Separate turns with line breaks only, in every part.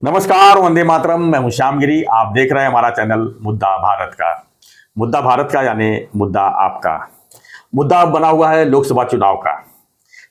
नमस्कार, वंदे मातरम। मैं हूं श्यामगिरी। आप देख रहे हैं हमारा चैनल मुद्दा भारत का। मुद्दा भारत का यानी मुद्दा आपका। मुद्दा अब बना हुआ है लोकसभा चुनाव का।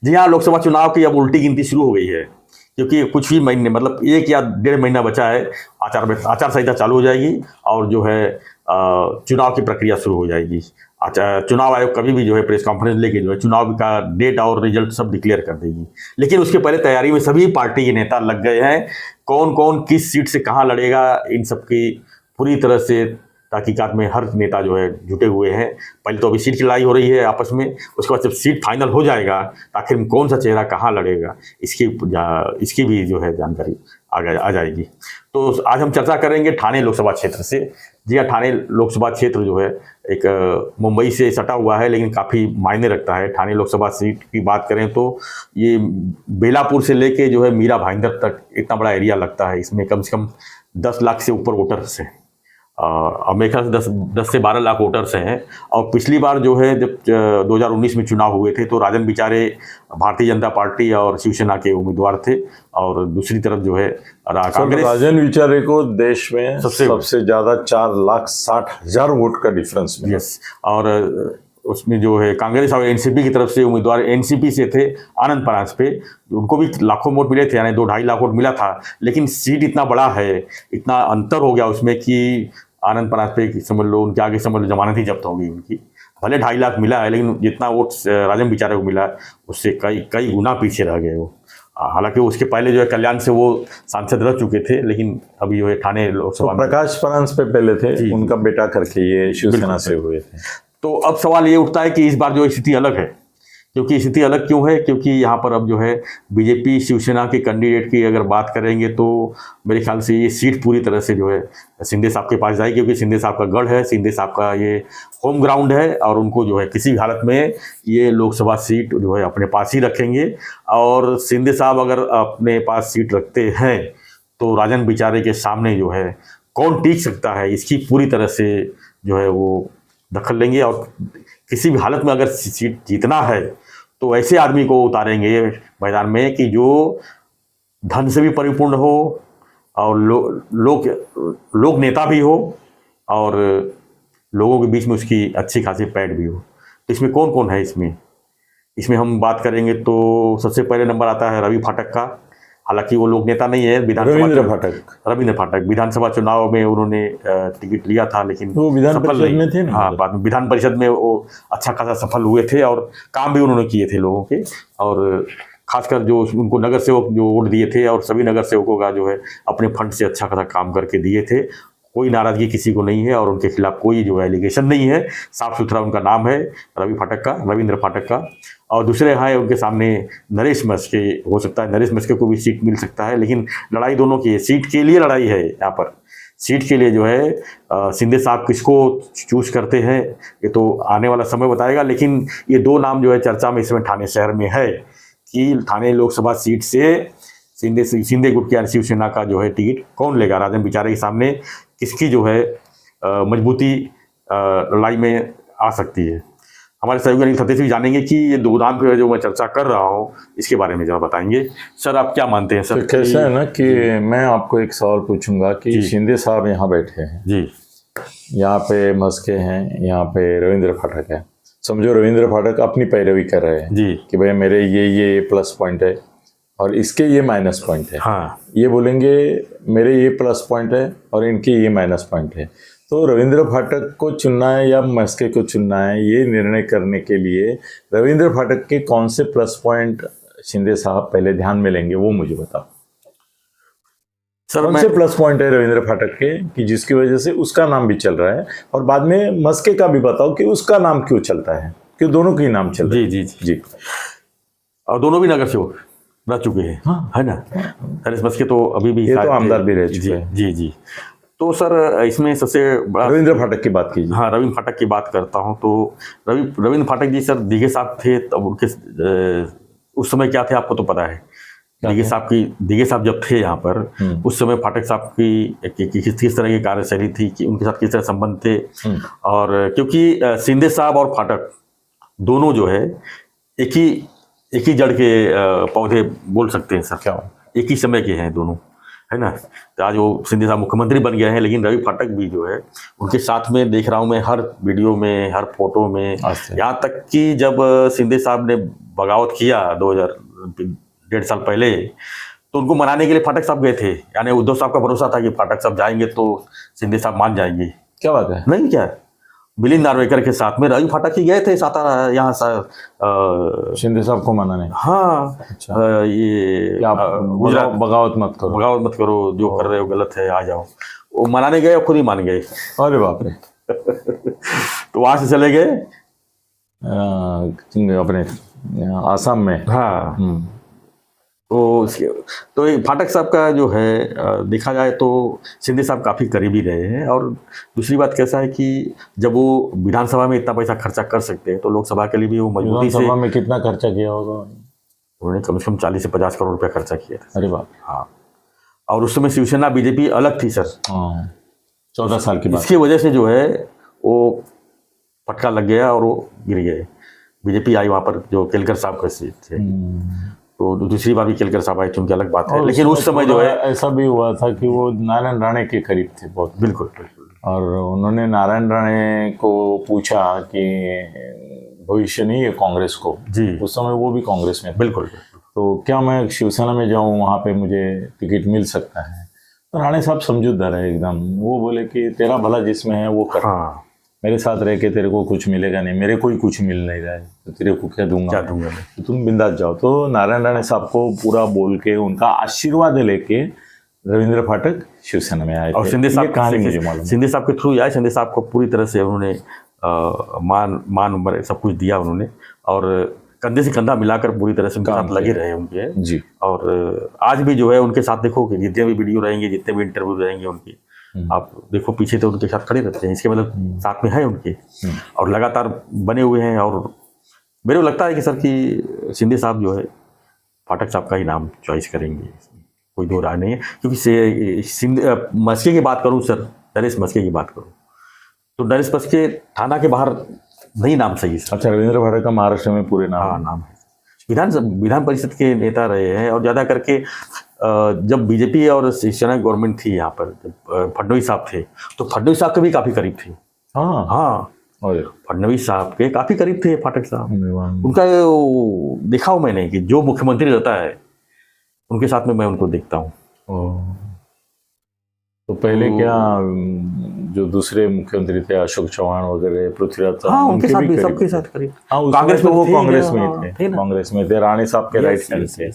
जी हाँ, लोकसभा चुनाव की अब उल्टी गिनती शुरू हो गई है, क्योंकि कुछ ही महीने मतलब 1 या 1.5 महीना बचा है। आचार संहिता चालू हो जाएगी और जो है चुनाव की प्रक्रिया शुरू हो जाएगी। चुनाव आयोग कभी भी जो है प्रेस कॉन्फ्रेंस लेके जो है चुनाव का डेट और रिजल्ट सब डिक्लेयर कर देगी। लेकिन उसके पहले तैयारी में सभी पार्टी के नेता लग गए हैं। कौन कौन किस सीट से कहाँ लड़ेगा, इन सब की पूरी तरह से तहकीकात में हर नेता जो है जुटे हुए हैं। पहले तो अभी सीट की लड़ाई हो रही है आपस में, उसके बाद जब सीट फाइनल हो जाएगा आखिर में कौन सा चेहरा कहाँ लड़ेगा, इसकी भी जो है जानकारी आ जाएगी। तो आज हम चर्चा करेंगे ठाणे लोकसभा क्षेत्र से। जी हाँ, ठाणे लोकसभा क्षेत्र जो है एक मुंबई से सटा हुआ है, लेकिन काफ़ी मायने रखता है। ठाणे लोकसभा सीट की बात करें तो ये बेलापुर से लेके जो है मीरा भाईंदर तक इतना बड़ा एरिया लगता है। इसमें कम से कम 10 लाख से ऊपर वोटर्स हैं। और मेरे ख्याल से 10 से 12 लाख वोटर्स हैं। और पिछली बार जो है जब 2019 में चुनाव हुए थे तो राजन बिचारे भारतीय जनता पार्टी और शिवसेना के उम्मीदवार थे, और दूसरी तरफ जो है कांग्रेस।
राजन बिचारे को देश में सबसे ज्यादा 4,60,000 वोट का डिफरेंस मिला।
यस, और उसमें जो है कांग्रेस और एनसीपी की तरफ से उम्मीदवार एनसीपी से थे आनंद परांजपे, उनको भी लाखों वोट मिले थे, यानी 2-2.5 लाख वोट मिला था। लेकिन सीट इतना बड़ा है, इतना अंतर हो गया उसमें कि आनंद परांजपे समझ लो, उनके आगे समझ लो जमानत ही जब्त होगी उनकी। भले 2.5 लाख मिला है, लेकिन जितना वोट राजन बिचारे को मिला उससे कई गुना पीछे रह गए वो। हालांकि उसके पहले जो है कल्याण से वो सांसद रह चुके थे, लेकिन अभी जो है ठाणे लोकसभा
तो प्रकाश परांजपे पहले थे, उनका बेटा करके ये शिवसेना से हुए थे।
तो अब सवाल ये उठता है कि इस बार जो स्थिति अलग है। क्योंकि स्थिति अलग क्यों है? क्योंकि यहाँ पर अब जो है बीजेपी शिवसेना के कैंडिडेट की अगर बात करेंगे तो मेरे ख्याल से ये सीट पूरी तरह से जो है शिंदे साहब के पास जाएगी, क्योंकि शिंदे साहब का गढ़ है, शिंदे साहब का ये होम ग्राउंड है, और उनको जो है किसी भी हालत में ये लोकसभा सीट जो है अपने पास ही रखेंगे। और शिंदे साहब अगर अपने पास सीट रखते हैं तो राजन बिचारे के सामने जो है कौन टिक सकता है, इसकी पूरी तरह से जो है वो दखल लेंगे। और किसी भी हालत में अगर सीट जीतना है तो ऐसे आदमी को उतारेंगे मैदान में कि जो धन से भी परिपूर्ण हो और लोक नेता भी हो और लोगों के बीच में उसकी अच्छी खासी पैठ भी हो। तो इसमें कौन कौन है? इसमें हम बात करेंगे तो सबसे पहले नंबर आता है रवि फाटक का। हालांकि वो लोक नेता नहीं है, रविंद्र फाटक विधानसभा चुनाव में उन्होंने टिकट लिया था, लेकिन
वो विधान परिषद में थे ना।
हाँ, बाद में विधान परिषद में वो अच्छा खासा सफल हुए थे और काम भी उन्होंने किए थे लोगों के। और खासकर जो उनको नगर सेवक जो वोट दिए थे, और सभी नगर सेवकों का जो है अपने फंड से अच्छा खासा काम करके दिए थे। कोई नाराजगी किसी को नहीं है और उनके खिलाफ कोई जो है एलिगेशन नहीं है। साफ सुथरा उनका नाम है रविंद्र फाटक का। और दूसरे हैं उनके सामने नरेश मस्के। हो सकता है नरेश मस्के को भी सीट मिल सकता है, लेकिन लड़ाई दोनों की है, सीट के लिए लड़ाई है। यहाँ पर सीट के लिए जो है शिंदे साहब किसको चूज करते हैं ये तो आने वाला समय बताएगा। लेकिन ये 2 नाम जो है चर्चा में इसमें ठाणे शहर में है कि ठाणे लोकसभा सीट से शिंदे गुट की शिवसेना का जो है टिकट कौन लेगा। राजन बिचारे के सामने किसकी जो है मजबूती लड़ाई में आ सकती है। हमारे सहयोगी अनिल सतीश भी जानेंगे कि ये 2 नाम पे जो मैं चर्चा कर रहा हूँ इसके बारे में जरा बताएंगे। सर, आप क्या मानते हैं? सर,
तो कैसा है ना कि मैं आपको एक सवाल पूछूंगा कि शिंदे साहब यहाँ बैठे हैं जी, यहाँ पे मस्के हैं, यहाँ पे रविंद्र फाटक है। समझो रविंद्र फाटक अपनी पैरवी कर रहे हैं जी कि भाई मेरे ये प्लस पॉइंट है और इसके ये माइनस पॉइंट है। हाँ, ये बोलेंगे मेरे ये प्लस पॉइंट है और इनके ये माइनस पॉइंट है। तो रविंद्र फाटक को चुनना है या मस्के को चुनना है, ये निर्णय करने के लिए रविंद्र फाटक के कौन से प्लस पॉइंट शिंदे साहब पहले ध्यान में लेंगे, वो मुझे बताओ। सर, कौन से प्लस पॉइंट है रविंद्र फाटक के कि जिसकी वजह से उसका नाम भी चल रहा है, और बाद में मस्के का भी बताओ कि उसका नाम क्यों चलता है, क्यों दोनों के नाम चल रहे हैं।
जी जी जी। और दोनों भी नगर सेवक रह चुके हैं। हाँ, है ना। नरेश मस्के तो अभी भी,
ये तो आमदार भी रह चुके हैं।
जी जी। तो सर, इसमें सबसे
रविंद्र फाटक की बात कीजिए।
हाँ, रविंद्र फाटक की बात करता हूँ तो रविंद्र फाटक जी सर दिघे साहब थे, तब उनके उस समय क्या थे आपको तो पता है। दिघे साहब जब थे यहाँ पर उस समय फाटक साहब की किस तरह की कार्यशैली थी, कि उनके साथ किस तरह संबंध थे। और क्योंकि शिंदे साहब और फाटक दोनों जो है एक ही जड़ के पौधे बोल सकते हैं सर। क्या? एक ही समय के हैं दोनों। है ना। तो आज वो शिंदे साहब मुख्यमंत्री बन गए हैं, लेकिन रवि फाटक भी जो है उनके साथ में देख रहा हूँ मैं, हर वीडियो में, हर फोटो में। यहाँ तक कि जब शिंदे साहब ने बगावत किया 1.5 साल पहले, तो उनको मनाने के लिए फाटक साहब गए थे। यानी उद्धव साहब का भरोसा था कि फाटक साहब जाएंगे तो शिंदे साहब मान जाएंगे।
क्या बात है?
नहीं, क्या मिलिंद नार्वेकर के साथ में रवि फाटक ही गए थे सातारा, यहाँ
शिंदे साहब को मनाने।
हाँ।
अच्छा।
ये
गुजरात बगावत मत करो,
बगावत मत करो, जो कर रहे हो गलत है, आ जाओ। वो मनाने गए और खुद ही मान गए।
अरे बाप रे।
तो वहां से चले गए
अपने आसाम में।
हाँ। तो ये फाटक साहब का जो है देखा जाए तो शिंदे साहब काफ़ी करीबी रहे हैं। और दूसरी बात कैसा है कि जब वो विधानसभा में इतना पैसा खर्चा कर सकते हैं तो लोकसभा के लिए भी वो मजबूती से।
विधानसभा में कितना खर्चा किया होगा
उन्होंने? कम से कम 40 से 50 करोड़ रुपया खर्चा किया था।
अरे बाप।
हाँ। और उस समय शिवसेना बीजेपी अलग थी सर।
14 साल की बात।
इसकी वजह से जो है वो फटका लग गया और वो गिर गए। बीजेपी आई वहाँ पर, जो केलकर साहब का सीट थे, तो दूसरी बार भी केलकर साहब आए, उनकी अलग बात है। लेकिन उस समय जो है
ऐसा भी हुआ था कि वो नारायण राणे के करीब थे बहुत।
बिल्कुल बिल्कुल।
और उन्होंने नारायण राणे को पूछा कि भविष्य नहीं है कांग्रेस को जी, उस समय वो भी कांग्रेस में।
बिल्कुल।
तो क्या मैं शिवसेना में जाऊं, वहाँ पे मुझे टिकट मिल सकता है? तो राणे साहब समझदार है एकदम। वो बोले कि तेरा भला जिसमें है वो कर। हाँ। मेरे साथ रह के तेरे को कुछ मिलेगा नहीं, मेरे को ही कुछ मिल नहीं रहा है, तो तेरे को क्या दूंगा मैं? तो तुम बिंदास जाओ। तो नारायण राणे साहब को पूरा बोल के उनका आशीर्वाद लेके रविंद्र फाटक शिवसेना में आए। और शिंदे साहब कहानी मुझे मालूम, शिंदे साहब के थ्रू आए। शिंदे साहब को पूरी तरह से उन्होंने मान सब कुछ दिया उन्होंने, और कंधे से कंधा मिलाकर पूरी तरह से उनके साथ लगे रहे उनके जी। और आज भी जो है उनके साथ देखो कि जितने भी वीडियो रहेंगे, जितने भी इंटरव्यू रहेंगे उनकी, आप देखो पीछे तो उनके साथ खड़े रहते हैं। इसके मतलब साथ में है उनके, और लगातार बने हुए हैं। और मेरे को लगता है कि सर कि शिंदे साहब जो है फाटक साहब का ही नाम चॉइस करेंगे, कोई दो राय नहीं है। क्योंकि मस्के की बात करूँ सर, नरेश मस्के की बात करूँ तो नरेश मस्के थाना के बाहर नहीं नाम सही सर। अच्छा, रविंद्र फाटक का महाराष्ट्र में पूरे नाम है।
विधान परिषद के नेता रहे हैं, और ज़्यादा करके जब बीजेपी और शिवसेना गवर्नमेंट थी यहाँ पर, जब फडणवीस साहब थे, तो फडणवीस साहब के भी काफ़ी करीब थे। हाँ। फडणवीस साहब के काफ़ी करीब थे फाटक साहब। उनका देखा हूँ मैंने कि जो मुख्यमंत्री रहता है उनके साथ में मैं उनको देखता हूँ।
तो पहले क्या जो दूसरे मुख्यमंत्री थे अशोक चौहान वगैरह, पृथ्वीराज,
हाँ, उनके साथ भी सबके साथ करीब।
हाँ, कांग्रेस में वो कांग्रेस में थे, कांग्रेस में थे, राणे साहब के राइट हैंड थे।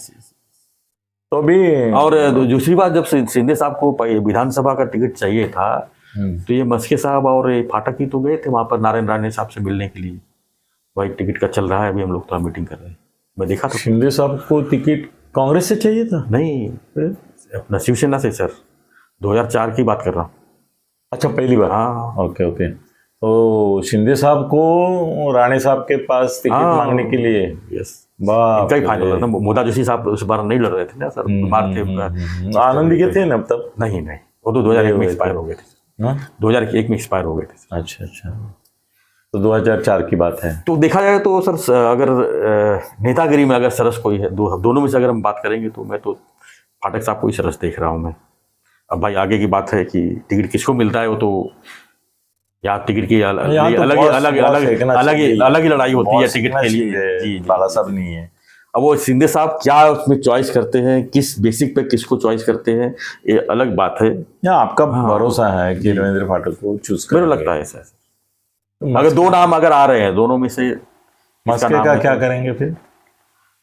तो भी
और दूसरी बात, जब शिंदे साहब को विधानसभा का टिकट चाहिए था तो ये मस्के साहब और ये फाटक ही तो गए थे वहाँ पर नारायण राणे साहब से मिलने के लिए। भाई टिकट का चल रहा है, अभी हम लोग थोड़ा मीटिंग कर रहे हैं, मैं देखा था।
शिंदे साहब को टिकट कांग्रेस से चाहिए था?
नहीं, अपना शिवसेना से सर, 2004 की बात कर रहा हूँ।
अच्छा, पहली बार।
हाँ,
ओके ओके। तो शिंदे साहब को राणे साहब के पास टिकट मांगने के लिए?
यस, इनका ही फाइनल था। मोदा जोशी साहब उस बार नहीं लड़ रहे थे ना सर, बीमार थे।
आनंदी के थे ना तब?
नहीं, वो तो 2001 में एक्सपायर हो गए थे। 2001 में एक्सपायर हो गए थे।
अच्छा, तो 2004 की बात है।
तो देखा जाए तो सर, अगर नेतागिरी में अगर सरस कोई है, दोनों में से अगर हम बात करेंगे तो मैं तो फाटक साहब को ही सरस देख रहा हूँ मैं। अब भाई आगे की बात है कि टिकट किसको मिलता है, वो तो या टिकट की अलग ही लड़ाई होती है टिकट के लिए। जी,
बाला साहब नहीं है।
अब वो शिंदे साहब क्या उसमें चॉइस करते हैं, किस बेसिक पे किसको चॉइस करते हैं, ये अलग बात है।
या आपका भरोसा है कि रविंद्र फाटक को चूज करेंगे?
मेरे लगता है ऐसा। अगर दो नाम अगर आ रहे हैं, दोनों में से
मस्के का क्या करेंगे फिर?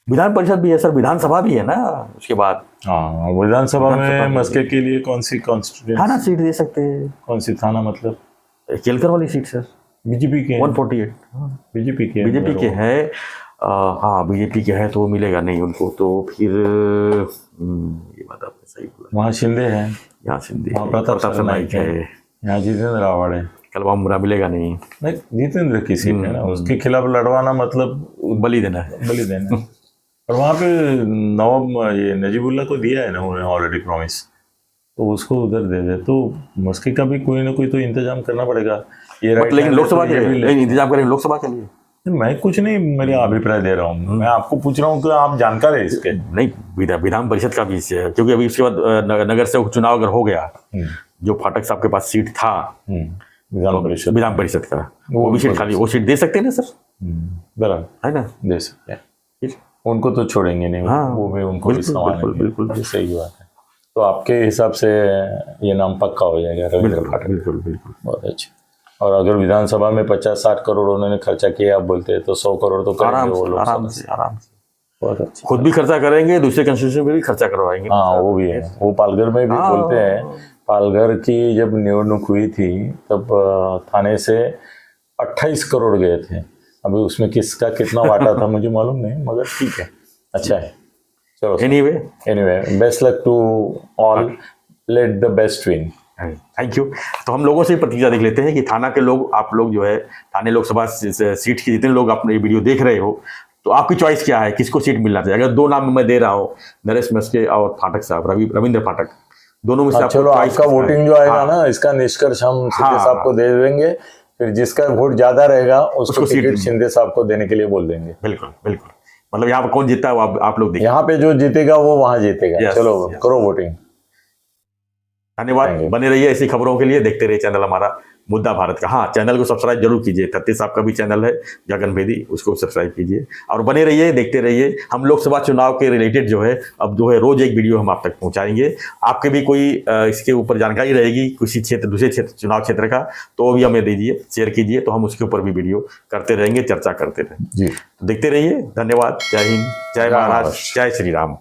विधान परिषद भी है सर, विधानसभा भी है ना उसके बाद।
हाँ, विधानसभा में मस्के के लिए कौन सी कॉन्स्टिट्यूएंसी?
थाना सीट दे सकते हैं।
कौन सी थाना मतलब?
केलकर वाली सीट सर, बीजेपी के 148।
बीजेपी के
है। हाँ, बीजेपी के है तो मिलेगा नहीं उनको, तो फिर ये बात आपने सही बोला।
वहाँ शिंदे है,
यहाँ शिंदे,
प्रताप नाइक है, यहाँ जितेंद्र रावड़ है।
कलवा मुरा मिलेगा नहीं।
जितेंद्र की सीट है ना, उसके खिलाफ लड़वाना मतलब
बलि देना है।
और वहाँ पे नवाब ये नजीबुल्ला को दिया है ना उन्होंने ऑलरेडी प्रॉमिस, तो उसको उधर दे दे। तो मस्के का भी कोई ना कोई तो इंतजाम करना पड़ेगा। ये
लेकिन लोकसभा के लिए इंतजाम करेंगे, लोकसभा के लिए
मैं कुछ नहीं मेरे अभिप्राय दे रहा हूँ, मैं आपको पूछ रहा हूँ कि आप जानकार है इसके।
नहीं, विधान परिषद का भी विषय है, क्योंकि अभी उसके बाद नगर सेवक चुनाव अगर हो गया, जो फाटक साहब के पास सीट था विधान परिषद का, वो भी सीट खाली, वो सीट दे सकते हैं ना सर?
बराबर
है ना,
दे सकते हैं, उनको तो छोड़ेंगे नहीं।
हाँ,
वो भी उनको भी
बिल्कुल बिल्कुल
सही बात है। तो आपके हिसाब से ये नाम पक्का हो जाएगा रविंद्र फाटक?
बिल्कुल बिल्कुल।
बहुत अच्छा। और अगर विधानसभा में 50-60 करोड़ उन्होंने खर्चा किया, आप बोलते हैं, तो 100 करोड़ तो करेंगे वो लोग
आराम से।
बहुत अच्छा।
खुद भी खर्चा करेंगे, दूसरे कंस्टिट्यूशन में भी खर्चा करवाएंगे।
हाँ, वो भी है। वो पालघर में भी बोलते हैं, पालघर की जब निवडणूक हुई थी तब थाने से 28 करोड़ गए थे। अभी उसमें किसका कितना वाटा था मुझे मालूम नहीं, मगर ठीक है, अच्छा है। चलो, anyway best luck to all, let the best win.
Thank you. तो हम लोगों से प्रतिक्रिया देख लेते हैं कि थाना के लोग, आप लोग जो है थाने लोकसभा सीट के जितने लोग अपने वीडियो देख रहे हो, तो आपकी चॉइस क्या है, किसको सीट मिलना चाहिए? अगर 2 नाम मैं दे रहा हूँ, नरेश मस्के और फाटक साहब, रविंद्र फाटक, दोनों में से
चलो, आपका वोटिंग जो आएगा ना, इसका निष्कर्ष हम शिंदे साहब को दे देंगे, फिर जिसका वोट ज्यादा रहेगा उसको टिकट शिंदे साहब को देने के लिए बोल देंगे।
बिल्कुल बिल्कुल। मतलब यहाँ पर कौन जीतता है वो आप लोग देखिए,
यहाँ पे जो जीतेगा वो वहां जीतेगा। चलो करो वोटिंग।
धन्यवाद। बने रहिए ऐसी खबरों के लिए, देखते रहिए चैनल हमारा मुद्दा भारत का। हाँ, चैनल को सब्सक्राइब जरूर कीजिए। तत्ते साहब का भी चैनल है गगन भेदी, उसको सब्सक्राइब कीजिए और बने रहिए, देखते रहिए। हम लोकसभा चुनाव के रिलेटेड जो है, अब जो है रोज एक वीडियो हम आप तक पहुंचाएंगे। आपके भी कोई इसके ऊपर जानकारी रहेगी किसी क्षेत्र, दूसरे क्षेत्र, चुनाव क्षेत्र का, तो वो भी हमें दीजिए, शेयर कीजिए, तो हम उसके ऊपर भी वीडियो करते रहेंगे, चर्चा करते रहेंगे। देखते रहिए। धन्यवाद। जय हिंद, जय महाराष्ट्र, जय श्री राम।